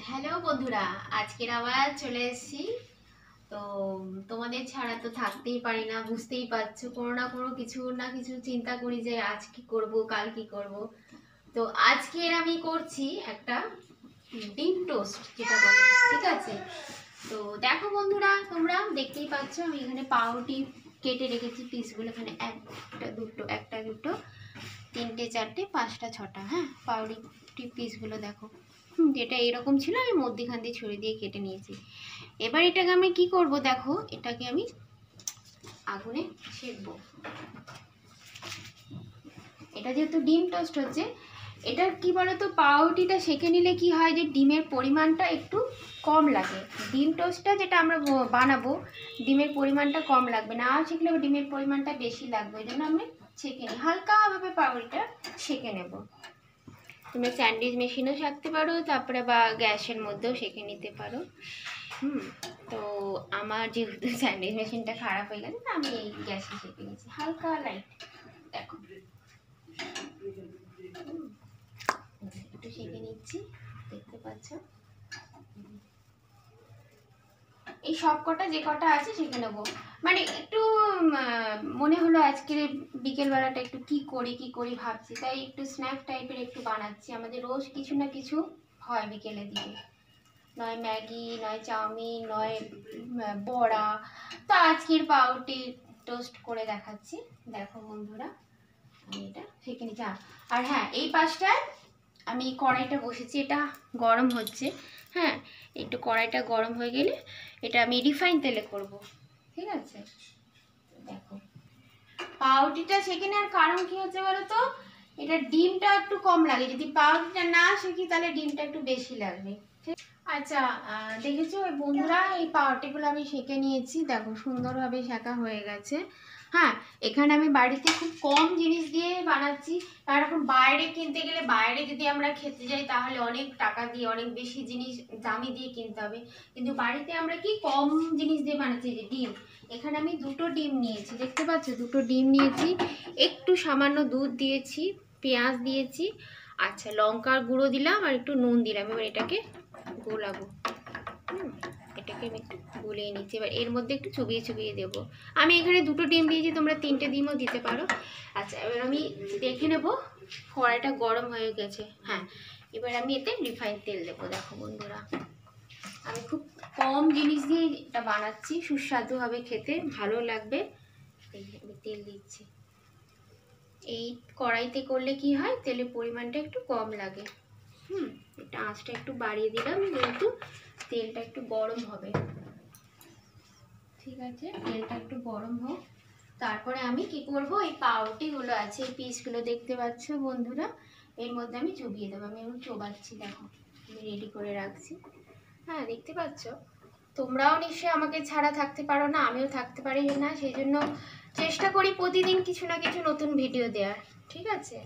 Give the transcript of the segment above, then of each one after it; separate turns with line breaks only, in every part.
Hello বন্ধুরা, আজকের আবার চলে এসেছি। তো তোমাদের ছাড়া তো থাকতেই পারি না, বুঝতেই পারছো। কোনো না কিছু চিন্তা করি যে আজ কি করব, কাল কি করব। তো আজকের আমি করছি একটা ডিম টোস্ট, যেটা বলে, ঠিক আছে। তো দেখো বন্ধুরা, তোমরা দেখতেই পাচ্ছ আমি এখানে পাউরুটি কেটে রেখেছি পিসগুলো। এখানে একটা দুটো তিনটে চারটে পাঁচটা ছটা, হ্যাঁ, পাউরুটি পিসগুলো দেখো। যেটা এরকম ছিল আমি মধ্যখান দিয়ে ছুরি দিয়ে কেটে নিয়েছি। এবার এটাকে আমি কি করব দেখো, এটাকে আমি আগুনে সেঁকবো। এটা যেহেতু ডিম টোস্ট হচ্ছে, এটা কি বলতো, পাউরুটিটা সেঁকে নিলে কি হয় যে ডিমের পরিমাণটা একটু কম লাগে। ডিম টোস্টটা যেটা আমরা বানাবো, ডিমের পরিমাণটা কম লাগবে, না সেঁকলেও ডিমের পরিমাণটা বেশি লাগবে। ওই জন্য আমি ছেঁকে নিই, হালকাভাবে পাউরুটিটা সেঁকে নেব। তুমি স্যান্ডউইচ মেশিনেও সেঁকতে পারো, তারপরে বা গ্যাসের মধ্যেও সেঁকে নিতে পারো। তো আমার যেহেতু স্যান্ডউইচ মেশিনটা খারাপ হয়ে গেছে, তো আমি এই গ্যাসে সেঁকে নিয়েছি হালকা লাইট। দেখো একটু সেঁকে নিচ্ছি, দেখতে পাচ্ছ। এই সব কটা যে কটা আছে সেঁকে নেবো। মানে একটু মনে হলো আজকে বিকেলবেলাটা একটু কি করি ভাবছি, তাই একটু স্ন্যাক টাইপের একটু বানাচ্ছি। আমাদের রোজ কিছু না কিছু হয় বিকেলের দিকে, নয় ম্যাগি, নয় চাউমিন, নয় বড়া। তো আজকের পাউরুটি টোস্ট করে দেখাচ্ছি। দেখো বন্ধুরা, আমি এটা সেঁকে নিচ্ছি। আর হ্যাঁ, এই পাশটায় আমি কড়াইটা বসেছি, এটা গরম হচ্ছে। হ্যাঁ, একটু কড়াইটা গরম হয়ে গেলে এটা আমি রিফাইন তেলে করব, ঠিক আছে। দেখো পাউরুটিটা সেঁকে নেওয়ার কারণ কি হচ্ছে বলো তো, এটা ডিমটা একটু কম লাগে। যদি পাউরুটিটা না সেঁকি তাহলে ডিমটা একটু বেশি লাগবে। আচ্ছা, দেখেছো বন্ধুরা, এই পাউরুটিগুলো আমি সেঁকে নিয়েছি। দেখো সুন্দরভাবে সেঁকা হয়ে গেছে। হ্যাঁ, এখানে আমি বাড়িতে খুব কম জিনিস দিয়ে বানাচ্ছি। আর এখন বাইরে কিনতে গেলে, বাইরে যদি আমরা খেতে যাই তাহলে অনেক টাকা দিয়ে, অনেক বেশি জিনিস দামি দিয়ে কিনতে হবে। কিন্তু বাড়িতে আমরা কি কম জিনিস দিয়ে বানাচ্ছি। যে ডিম, এখানে আমি দুটো ডিম নিয়েছি, দেখতে পাচ্ছ, দুটো ডিম নিয়েছি। একটু সামান্য দুধ দিয়েছি, পেঁয়াজ দিয়েছি, আচ্ছা লঙ্কার গুঁড়ো দিলাম, আর একটু নুন দিলাম। এবার এটাকে গোলাবো। এটাকে আমি একটু গুলিয়ে নিচ্ছি। এবার এর মধ্যে একটু চুবিয়ে দেবো। আমি এখানে দুটো ডিম দিয়েছি, তোমরা তিনটে ডিমও দিতে পারো। আচ্ছা, এবার আমি দেখে নেব কড়াইটা গরম হয়ে গেছে। হ্যাঁ, এবার আমি এতে রিফাইন তেল দেবো। দেখো বন্ধুরা, আমি খুব কম জিনিস দিয়ে এটা বানাচ্ছি, সুস্বাদু হবে খেতে, ভালো লাগবে। আমি তেল দিচ্ছি। এই কড়াইতে করলে কি হয়, তেলের পরিমাণটা একটু কম লাগে। এটা আঁচটা একটু বাড়িয়ে দিলাম, যেহেতু তেলটা একটু গরম হবে। ঠিক আছে, তেলটা একটু গরম হোক। তারপরে আমি কি করব, এই পাউরুটিগুলো আছে, এই পিসগুলো দেখতে পাচ্ছ বন্ধুরা, এর মধ্যে আমি চুবিয়ে দেবো। আমি এখন চোবাচ্ছি, দেখো আমি রেডি করে রাখছি। হ্যাঁ, দেখতে পাচ্ছ। তোমরাও নিশ্চয়ই আমাকে ছাড়া থাকতে পারো না, আমিও থাকতে পারি না। সেই জন্য চেষ্টা করি প্রতিদিন কিছু না কিছু নতুন ভিডিও দেওয়ার, ঠিক আছে।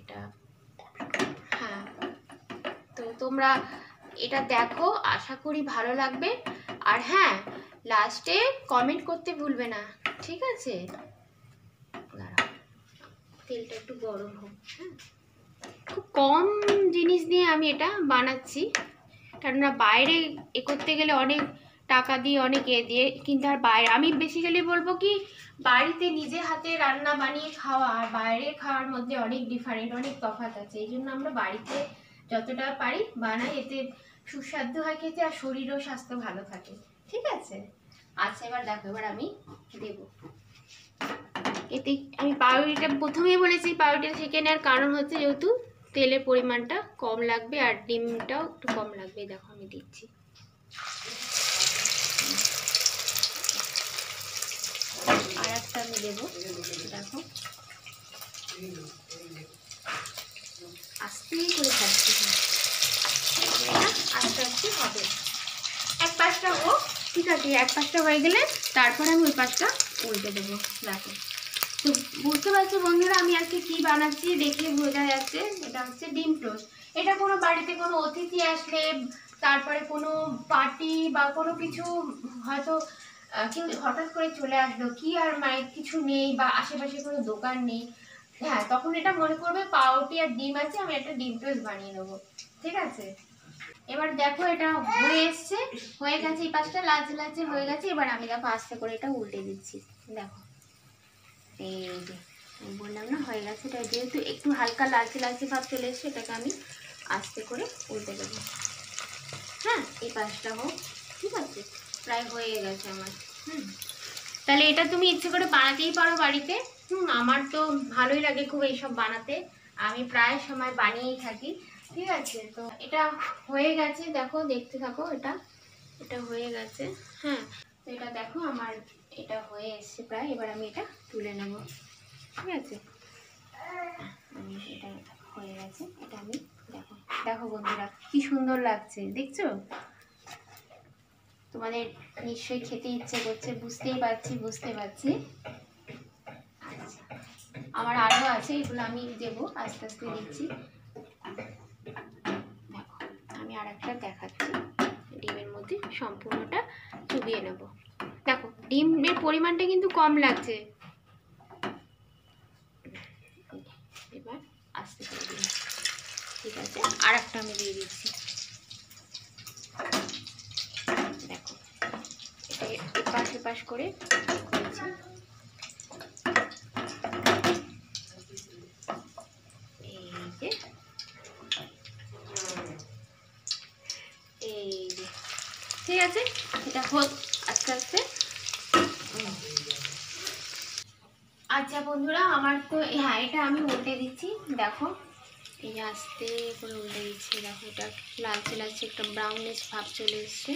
এটা, হ্যাঁ, তো তোমরা এটা দেখো, আশা করি ভালো লাগবে। আর হ্যাঁ, লাস্টে কমেন্ট করতে ভুলবে না, ঠিক আছে। তেলটা একটু গরম হোক। হ্যাঁ, খুব কম জিনিস দিয়ে আমি এটা বানাচ্ছি, কেননা বাইরে এ করতে গেলে অনেক টাকা দিয়ে, অনেক এ দিয়ে, কিন্তু আর বাইরে আমি বেসিক্যালি বলবো কি, বাড়িতে নিজে হাতে রান্না বানিয়ে খাওয়া আর বাইরে খাওয়ার মধ্যে অনেক ডিফারেন্ট, অনেক তফাৎ আছে। এই জন্য আমরা বাড়িতে যতটা পারি বানাই, এতে সুস্বাদু হয় খেতে, আর শরীরও স্বাস্থ্য ভালো থাকে, ঠিক আছে। আচ্ছা, এবার দেখো, এবার আমি দেবো এতে। আমি পাউরুটিটা প্রথমেই বলেছি, পাউরুটিটা সেঁকে নেওয়ার কারণ হচ্ছে যেহেতু তেলের পরিমাণটা কম লাগবে আর ডিমটাও একটু কম লাগবে। দেখো আমি দিচ্ছি। আর একটা আমি দেবো, দেখো আস্তে করে ভাজতে হবে, আস্তে আস্তে হবে। এক পাশটা হোক, ঠিক আছে, এক পাশটা হয়ে গেলে তারপরে আমি ওই পাশটা উল্টে দেবো। দেখো, তো বুঝতে পারছো বন্ধুরা, আমি আজকে কি বানাচ্ছি দেখে বোঝা যাচ্ছে। এটা হচ্ছে ডিম টোস্ট। এটা কোনো বাড়িতে কোনো অতিথি আসলে, তারপরে কোনো পার্টি বা কোনো কিছু, হয়তো কেউ হঠাৎ করে চলে আসলো, কি আর মানে কিছু নেই বা আশেপাশে কোনো দোকান নেই, হ্যাঁ তখন এটা মনে করবে পাউরুটি আর ডিম আছে, আমি একটা ডিম টোস্ট বানিয়ে নেবো, ঠিক আছে। এবার দেখো এটা হয়ে এসছে, হয়ে গেছে, এই পাশটা লালচে লালচে হয়ে গেছে। এবার আমি দেখো আস্তে করে এটা উল্টে দিচ্ছি, দেখো এই যে বললাম না হয়ে গেছে। এটা যেহেতু একটু হালকা লালচে লালচে ভাব চলে এসছে, এটাকে আমি আস্তে করে উল্টে দেবো। হ্যাঁ এই পাশটা হোক, ঠিক আছে, প্রায় হয়ে গেছে আমার। তাহলে এটা তুমি ইচ্ছে করে বানাতেই পারো বাড়িতে। আমার তো ভালোই লাগে খুব এইসব বানাতে, আমি প্রায় সময় বানিয়েই থাকি, ঠিক আছে। তো এটা হয়ে গেছে, দেখো দেখতে থাকো, এটা এটা হয়ে গেছে। হ্যাঁ তো এটা দেখো আমার এটা হয়ে এসছে প্রায়। এবার আমি এটা তুলে নেব, ঠিক আছে। আমি এটা হয়ে গেছে, এটা আমি দেখো দেখো বন্ধুরা কি সুন্দর লাগছে, দেখছো? তোমাদের নিশ্চয়ই খেতে ইচ্ছে করছে, বুঝতে পারছি। আচ্ছা আমার আরও আছে, এগুলো আমি দেবো, আস্তে আস্তে দিচ্ছি। দেখো আমি আর একটা দেখাচ্ছি, ডিমের মধ্যে সম্পূর্ণটা চুবিয়ে নেব। দেখো ডিমের পরিমাণটা কিন্তু কম লাগছে। এবার আস্তে করে দিই, ঠিক আছে। আর একটা আমি দিয়ে দিচ্ছি, দেখো এটা এপাশ এপাশ করে করেছি। এই যে ঠিক আছে, এটা হোক আস্তে আস্তে। আচ্ছা বন্ধুরা আমার তো হ্যাঁ এটা আমি উল্টে দিচ্ছি, দেখো এই যে আস্তে করে উল্টে দিচ্ছি। দেখো এটা লালচে লালচে একটা ব্রাউনিশ ভাব চলে এসছে।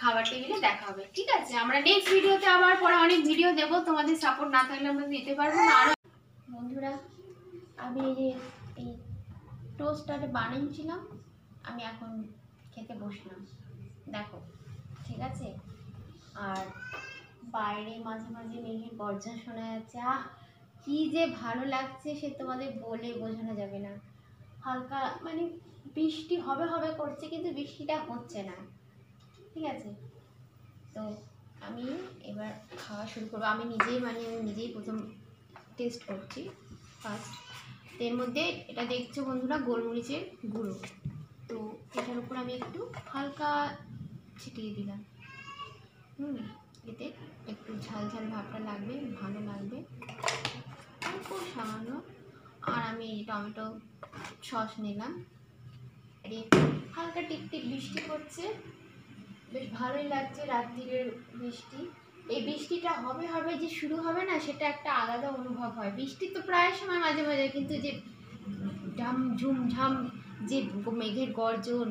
খাবার টেবিলে দেখা হবে, ঠিক আছে। আমরা নেক্সট ভিডিওতে আবার পরে অনেক ভিডিও দেবো, তোমাদের সাপোর্ট না থাকলে আমরা দিতে পারবো না। আরো বন্ধুরা আমি এই যে এই টোস্টটা বানিয়েছিলাম, আমি এখন খেতে বসলাম, দেখো ঠিক আছে। আর বাইরে মাঝে মাঝে মেঘের গর্জন শোনা যাচ্ছে, আহ কি যে ভালো লাগছে সে তোমাদের বলে বোঝানো যাবে না। হালকা মানে বৃষ্টি হবে হবে করছে, কিন্তু বৃষ্টিটা হচ্ছে না, ঠিক আছে। তো আমি এবার খাওয়া শুরু করবো, আমি নিজেই বানিয়ে আমি নিজেই প্রথম টেস্ট করছি ফার্স্ট। এর মধ্যে এটা দেখছো বন্ধুরা গোলমরিচের গুঁড়ো, তো এটার উপর আমি একটু হালকা ছিটিয়ে দিলাম। এতে একটু ঝাল ঝাল ভাবটা লাগবে, ভালো লাগবে, খুব সামান্য। আর আমি টমেটো সস নিলাম। হালকা টিপটিপ বৃষ্টি পড়ছে, বেশ ভালোই লাগছে, রাত্রিরের বৃষ্টি। এই বৃষ্টিটা হবে হবে যে শুরু হবে না, সেটা একটা আলাদা অনুভব হয়। বৃষ্টি তো প্রায় সময় মাঝে মাঝে, কিন্তু যে ঝাম ঝুমঝাম যে মেঘের গর্জন,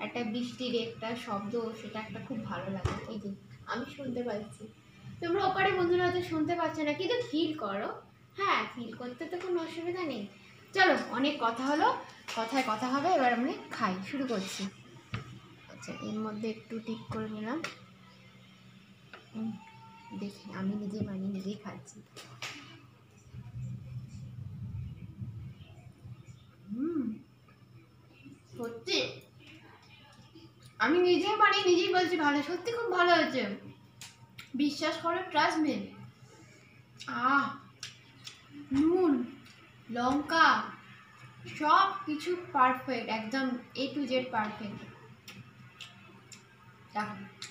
একটা বৃষ্টির একটা শব্দ, সেটা একটা খুব ভালো লাগে। এই যে আমি শুনতে পাচ্ছি, তোমরা ওপারে বন্ধুরা হয়তো শুনতে পাচ্ছ না, কিন্তু ফিল করো। হ্যাঁ ফিল করতে তো কোনো অসুবিধা নেই। চলো অনেক কথা হলো, কথায় কথা হবে, এবার আমি খাই শুরু করছি। আচ্ছা এর মধ্যে একটু টিপ করে নিলাম, দেখি আমি নিজে বানিয়ে নিজেই খাচ্ছি। সত্যি আমি নিজেই বানিয়ে নিজেই বলছি ভালো, সত্যি খুব ভালো হয়েছে, বিশ্বাস করো, ট্রাস্ট মি। নুন লঙ্কা সব কিছু পারফেক্ট, একদম A to Z পারফেক্ট।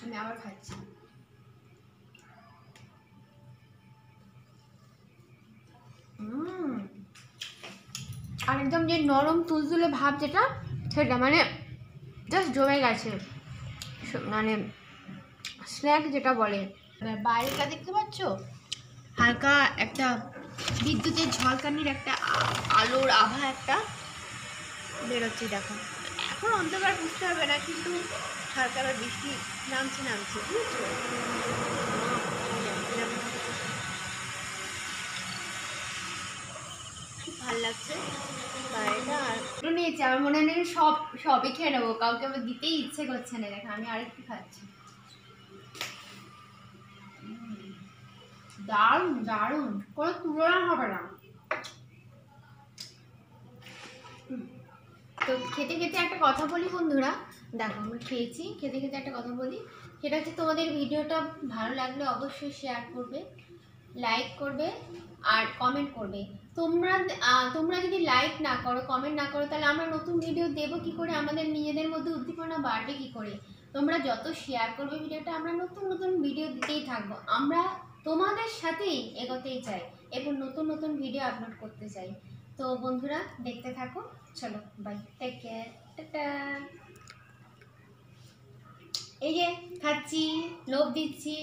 আমি আবার খাচ্ছি। আর একদম যে নরম তুলতুলে ভাব যেটা, সেটা মানে জাস্ট জমে গেছে, মানে স্ন্যাক যেটা বলে। বাইরেটা দেখতে পাচ্ছ, হালকা একটা বিদ্যুতের ঝলকানির একটা আলোর আভা একটা বেরোচ্ছে, দেখো এখন অন্ধকার বুঝতে হবে না, কিন্তু হালকা বৃষ্টি নামছে বুঝেছো। ভালো লাগছে বাইরেটা। আর নিয়েছি আমার মনে নেই সবই খেয়ে নেবো, কাউকে আমার দিতেই ইচ্ছে করছে না। দেখো আমি আরেকটু খাচ্ছি, দারুণ দারুণ, কোনো তুলনা হবে না। তো খেতে খেতে একটা কথা বলি বন্ধুরা, দেখো আমি খেয়েছি, খেতে খেতে একটা কথা বলি। সেটা হচ্ছে তোমাদের ভিডিওটা ভালো লাগলে অবশ্যই শেয়ার করবে, লাইক করবে আর কমেন্ট করবে। তোমরা যদি লাইক না করো, কমেন্ট না করো, তাহলে আমরা নতুন ভিডিও দেবো কি করে, আমাদের নিজেদের মধ্যে উদ্দীপনা বাড়বে কি করে। তোমরা যত শেয়ার করবে ভিডিওটা, আমরা নতুন নতুন ভিডিও দিতেই থাকবো। আমরা তোমাদের সাথেই এগোতেই চাই এবং নতুন নতুন ভিডিও আপলোড করতে চাই। তো বন্ধুরা দেখতে থাকো, চলো বাই, টেক কেয়ার, টাটা। এই যে খাচ্ছি, লোভ দিচ্ছি।